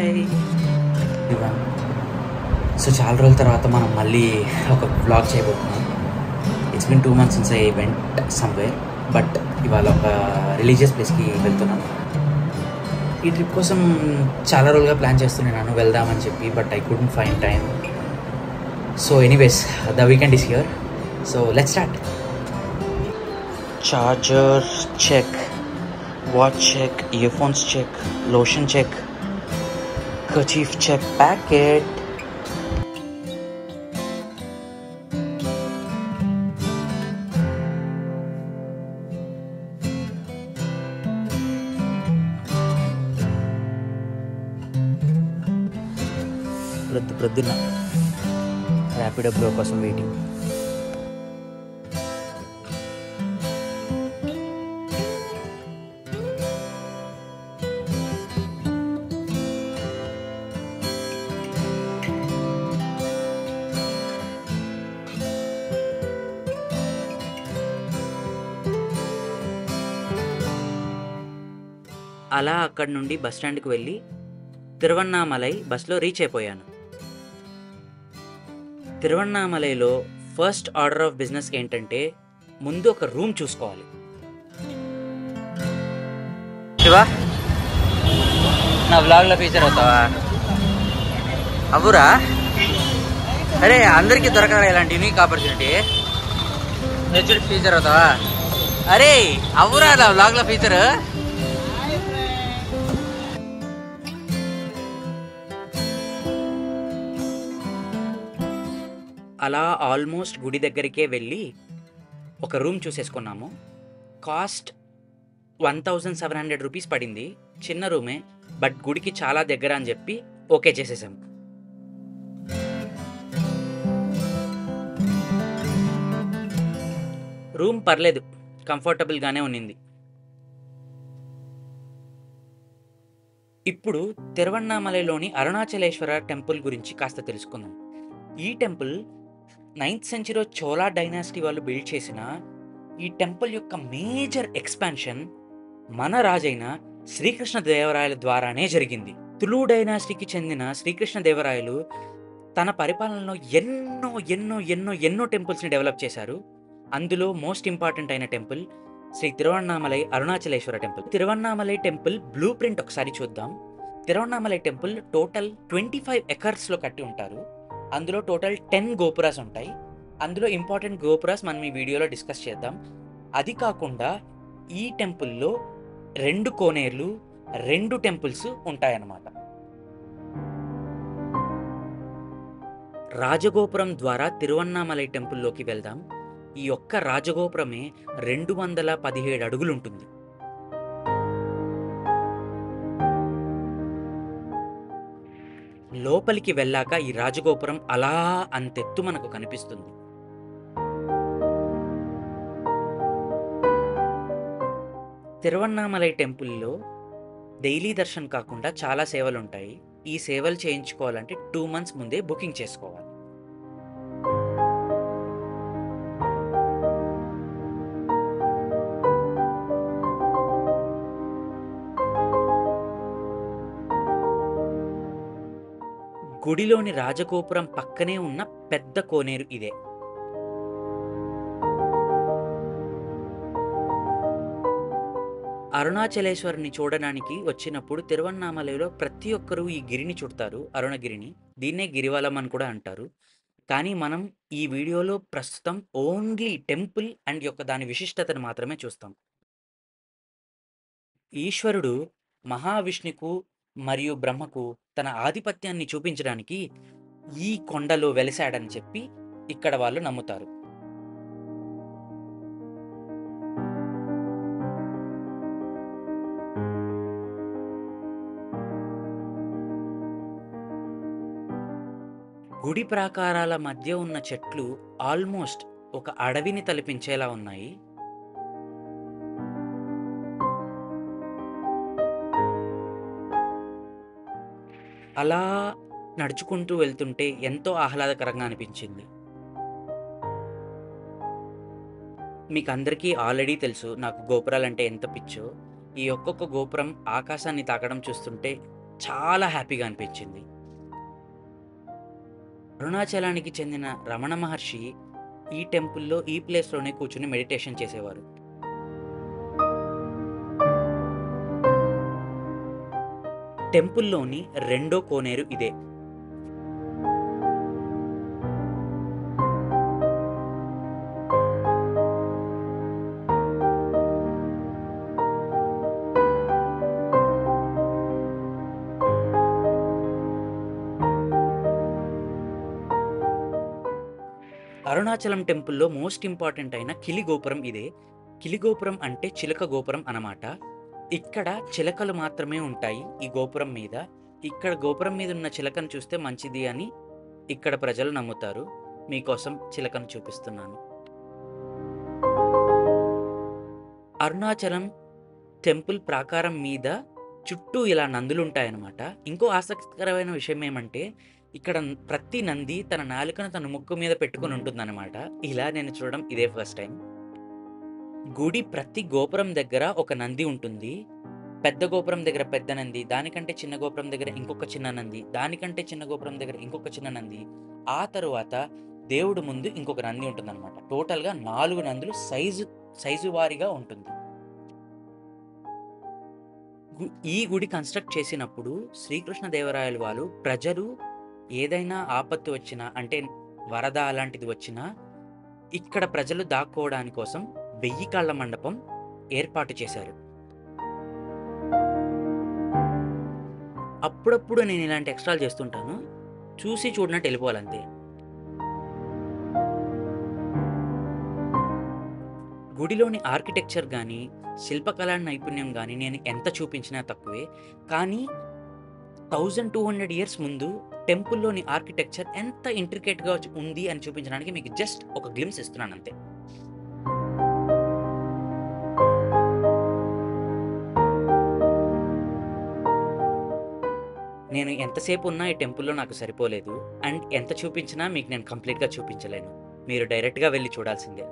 Hi so చాలా రోజుల తర్వాత మనం మళ్ళీ ఒక వ్లాగ్ చేయబోతున్నాం. It's been 2 months since I went somewhere, but ఇవాళ ఒక రిలీజియస్ ప్లేస్కి వెళ్తున్నాం. ఈ ట్రిప్ కోసం చాలా రోజులుగా ప్లాన్ చేస్తున్నాను వెళ్దామని చెప్పి, but I couldn't find time. So anyways the weekend is here, so let's start. Charger check, watch check, earphones check, lotion check, kerchief check, packet. ప్రొద్దున ర్యాపిడో బ్రో కోసం వెయిటింగ్. అలా అక్కడి నుండి బస్ స్టాండ్కి వెళ్ళి తిరువన్నామలై బస్లో రీచ్ అయిపోయాను. తిరువన్నామలైలో ఫస్ట్ ఆర్డర్ ఆఫ్ బిజినెస్ ఏంటంటే ముందు ఒక రూమ్ చూసుకోవాలి. శివా, నా వ్లాగ్లో ఫీచర్ అవుతావా? అవురా? అరే అందరికీ దొరకదా ఇలాంటి యూనిక్ ఆపర్చునిటీ? నెక్స్ట్ ఫీచర్ అవుతావా? అరే అవురా నా వ్లాగ్లో ఫీచర్? అలా ఆల్మోస్ట్ గుడి దగ్గరికే వెళ్ళి ఒక రూమ్ చూసేసుకున్నాము. కాస్ట్ 1700 రూపీస్ పడింది. చిన్న రూమే, బట్ గుడికి చాలా దగ్గర అని చెప్పి ఓకే చేసేసాం. రూమ్ పర్లేదు, కంఫర్టబుల్గానే ఉన్నింది. ఇప్పుడు తిరువన్నామలైలోని అరుణాచలేశ్వర టెంపుల్ గురించి కాస్త తెలుసుకుందాం. ఈ temple 9th century Chola dynasty వాళ్ళు బిల్డ్ చేసిన ఈ టెంపుల్ యొక్క మేజర్ ఎక్స్పాన్షన్ మన రాజైన శ్రీకృష్ణదేవరాయల ద్వారానే జరిగింది. తులు డైనాసిటీకి చెందిన శ్రీకృష్ణదేవరాయలు తన పరిపాలనలో ఎన్నో ఎన్నో ఎన్నో ఎన్నో టెంపుల్స్ని డెవలప్ చేశారు. అందులో మోస్ట్ ఇంపార్టెంట్ అయిన temple Shri Tiruvannamalai Arunachaleshwara temple. Tiruvannamalai temple blueprint ఒకసారి చూద్దాం. తిరువన్నామలై టెంపుల్ టోటల్ 25 acres కట్టి ఉంటారు. అందులో టోటల్ 10 గోపురాస్ ఉంటాయి. అందులో ఇంపార్టెంట్ గోపురాస్ మనం ఈ వీడియోలో డిస్కస్ చేద్దాం. అది కాకుండా ఈ టెంపుల్లో 2 కోనేర్లు, 2 టెంపుల్స్ ఉంటాయన్నమాట. రాజగోపురం ద్వారా తిరువన్నామలై టెంపుల్లోకి వెళ్దాం. ఈ ఒక్క రాజగోపురమే 217 అడుగులు ఉంటుంది. లోపలికి వెళ్ళాక ఈ రాజగోపురం అలా అంతెత్తు మనకు కనిపిస్తుంది. తిరువన్నామలై టెంపుల్లో డైలీ దర్శన్ కాకుండా చాలా సేవలు ఉంటాయి. ఈ సేవలు చేయించుకోవాలంటే 2 months ముందే బుకింగ్ చేసుకోవాలి. గుడిలోని రాజగోపురం పక్కనే ఉన్న పెద్ద కోనేరు ఇదే. అరుణాచలేశ్వరుని చూడడానికి వచ్చినప్పుడు తిరువన్నామలైలో ప్రతి ఒక్కరూ ఈ గిరిని చుడతారు, అరుణగిరిని. దీన్నే గిరివలం అని కూడా అంటారు. కానీ మనం ఈ వీడియోలో ప్రస్తుతం ఓన్లీ టెంపుల్ అండ్ దాని విశిష్టతను మాత్రమే చూస్తాం. ఈశ్వరుడు మహావిష్ణుకు మరియు బ్రహ్మకు తన ఆధిపత్యాన్ని చూపించడానికి ఈ కొండలో వెలిశాడని చెప్పి ఇక్కడ వాళ్ళు నమ్ముతారు. గుడి ప్రాకారాల మధ్య ఉన్న చెట్లు ఆల్మోస్ట్ ఒక అడవిని తలపించేలా ఉన్నాయి. అలా నడుచుకుంటూ వెళ్తుంటే ఎంతో ఆహ్లాదకరంగా అనిపించింది. మీకు అందరికీ ఆల్రెడీ తెలుసు నాకు గోపురాలంటే ఎంత పిచ్చో. ఈ ఒక్కొక్క గోపురం ఆకాశాన్ని తాకడం చూస్తుంటే చాలా హ్యాపీగా అనిపించింది. అరుణాచలానికి చెందిన రమణ మహర్షి ఈ టెంపుల్‌లో ఈ ప్లేస్‌లోనే కూర్చొని మెడిటేషన్ చేసేవారు. టెంపుల్‌లోని రెండో కోనేరు ఇదే. అరుణాచలం టెంపుల్‌లో మోస్ట్ ఇంపార్టెంట్ అయిన కిలి గోపురం ఇదే. కిలి గోపురం అంటే చిలక గోపురం అన్నమాట. ఇక్కడ చిలకలు మాత్రమే ఉంటాయి ఈ గోపురం మీద. ఇక్కడ గోపురం మీద ఉన్న చిలకను చూస్తే మంచిది అని ఇక్కడ ప్రజలు నమ్ముతారు. మీకోసం చిలకను చూపిస్తున్నాను. అరుణాచలం టెంపుల్ ప్రాకారం మీద చుట్టూ ఇలా నందులుంటాయన్నమాట. ఇంకో ఆసక్తికరమైన విషయం ఏమంటే, ఇక్కడ ప్రతి నంది తన నాలుకను తన ముక్కు మీద పెట్టుకొని ఉంటుందన్నమాట. ఇలా నేను చూడడం ఇదే ఫస్ట్ టైం. గుడి ప్రతి గోపురం దగ్గర ఒక నంది ఉంటుంది. పెద్ద గోపురం దగ్గర పెద్ద నంది, దానికంటే చిన్న గోపురం దగ్గర ఇంకొక చిన్న నంది, దానికంటే చిన్న గోపురం దగ్గర ఇంకొక చిన్న నంది, ఆ తరువాత దేవుడు ముందు ఇంకొక నంది ఉంటుందన్నమాట. టోటల్‌గా 4 నందులు సైజు వారీగా ఉంటుంది. ఈ గుడి కన్‌స్ట్రక్ట్ చేసినప్పుడు శ్రీకృష్ణదేవరాయలు వాళ్ళు ప్రజలు ఏదైనా ఆపత్తు వచ్చినా, అంటే వరద అలాంటిది వచ్చినా, ఇక్కడ ప్రజలు దాక్కోవడాని కోసం 1000 కళ్ళ మండపం ఏర్పాటు చేశారు. అప్పుడప్పుడు నేను ఇలాంటి ఎక్స్‌ట్రాలు చేస్తుంటాను. చూసి చూడనట్టు ఎళ్ళిపోవాలంతే. గుడిలోని ఆర్కిటెక్చర్ గానీ, శిల్పకళా నైపుణ్యం గానీ నేను ఎంత చూపించినా తక్కువే. కానీ 1200 ఇయర్స్ ముందు టెంపుల్‌లోని ఆర్కిటెక్చర్ ఎంత ఇంట్రికేట్‌గా ఉంది అని చూపించడానికి మీకు జస్ట్ ఒక గ్లింప్స్ ఇస్తున్నానంతే. నేను ఎంతసేపు ఉన్నా ఈ టెంపుల్‌లో నాకు సరిపోలేదు. అండ్ ఎంత చూపించినా మీకు నేను కంప్లీట్‌గా చూపించలేను. మీరు డైరెక్ట్‌గా వెళ్లి చూడాల్సిందే.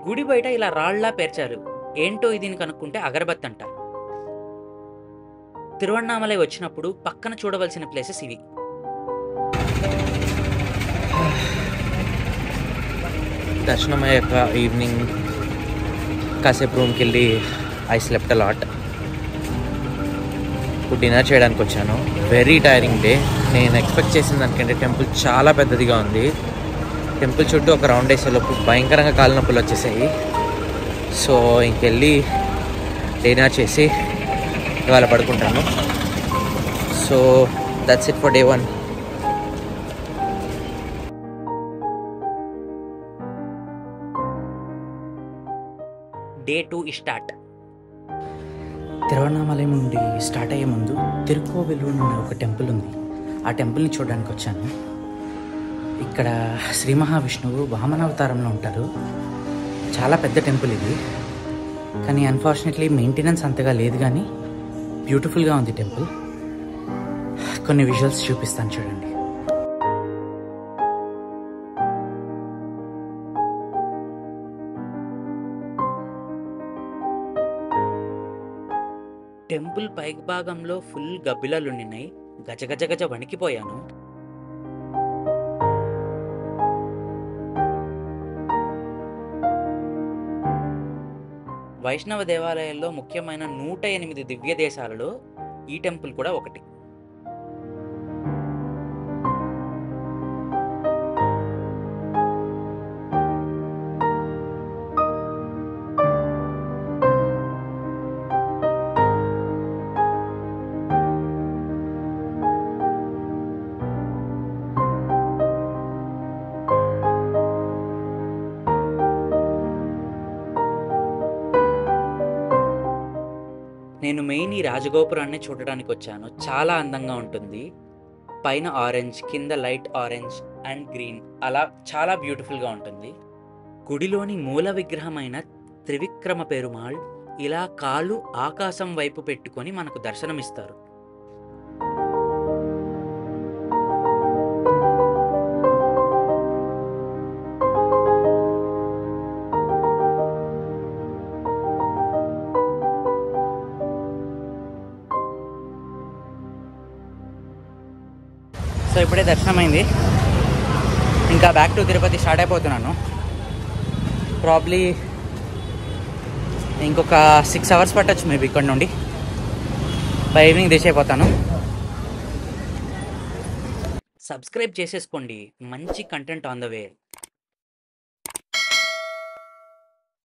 గుడి బయట ఇలా రాళ్ళలా పేర్చారు. ఏంటో ఇది అని కనుక్కుంటే అగరబత్తి అంట. తిరువన్నామలై వచ్చినప్పుడు పక్కన చూడవలసిన ప్లేసెస్ ఇవి. దర్శనం అయ్యాక ఈవినింగ్ కాసేపు రూమ్కి వెళ్ళి ఐ స్లెప్ట్ అ లాట్. ఇప్పుడు డిన్నర్ చేయడానికి వచ్చాను. Very tiring day. నేను ఎక్స్పెక్ట్ చేసిన దానికంటే టెంపుల్ చాలా పెద్దదిగా ఉంది. టెంపుల్ చుట్టూ ఒక రౌండ్ వేసేలోపు భయంకరంగా కాళ్ళ నొప్పులు వచ్చేసాయి. సో ఇంకెళ్ళి డిన్నర్ చేసి ఇవాళ పడుకుంటాను. So that's it for day 1. Day 2 start. Tiruvannamalai నుండి స్టార్ట్ అయ్యే ముందు తిరుకోవెలూరు అనే ఒక టెంపుల్ ఉంది. ఆ టెంపుల్ని చూడడానికి వచ్చాను. ఇక్కడ శ్రీ మహావిష్ణువు వామనావతారంలో ఉంటారు. చాలా పెద్ద టెంపుల్ ఇది. కానీ అన్ఫార్చునేట్లీ మెయింటెనెన్స్ అంతగా లేదు, కానీ బ్యూటిఫుల్గా ఉంది టెంపుల్. కొన్ని విజువల్స్ చూపిస్తాను చూడండి. టెంపుల్ పైకి భాగంలో ఫుల్ గబ్బిలాలు ఉండినాయి. గజ గజ గజ వణికిపోయాను. వైష్ణవ దేవాలయాల్లో ముఖ్యమైన 108 దివ్య దేశాలలో ఈ టెంపుల్ కూడా ఒకటి. నేను మెయిన్ ఈ రాజగోపురాన్ని చూడడానికి వచ్చాను. చాలా అందంగా ఉంటుంది. పైన ఆరెంజ్, కింద లైట్ ఆరెంజ్ అండ్ గ్రీన్, అలా చాలా బ్యూటిఫుల్గా ఉంటుంది. గుడిలోని మూల విగ్రహమైన త్రివిక్రమ పెరుమాళ్ ఇలా కాళ్ళు ఆకాశం వైపు పెట్టుకొని మనకు దర్శనమిస్తారు. ఇప్పుడే దర్శనం అయింది. ఇంకా బ్యాక్ టు తిరుపతి స్టార్ట్ అయిపోతున్నాను. ప్రాబ్లీ ఇంకొక 6 hours పట్టచ్చు మేబీ ఇక్కడ నుండి. బై ఈవినింగ్ రీచ్ అయిపోతాను. సబ్స్క్రైబ్ చేసేసుకోండి, మంచి కంటెంట్ ఆన్ ద వే.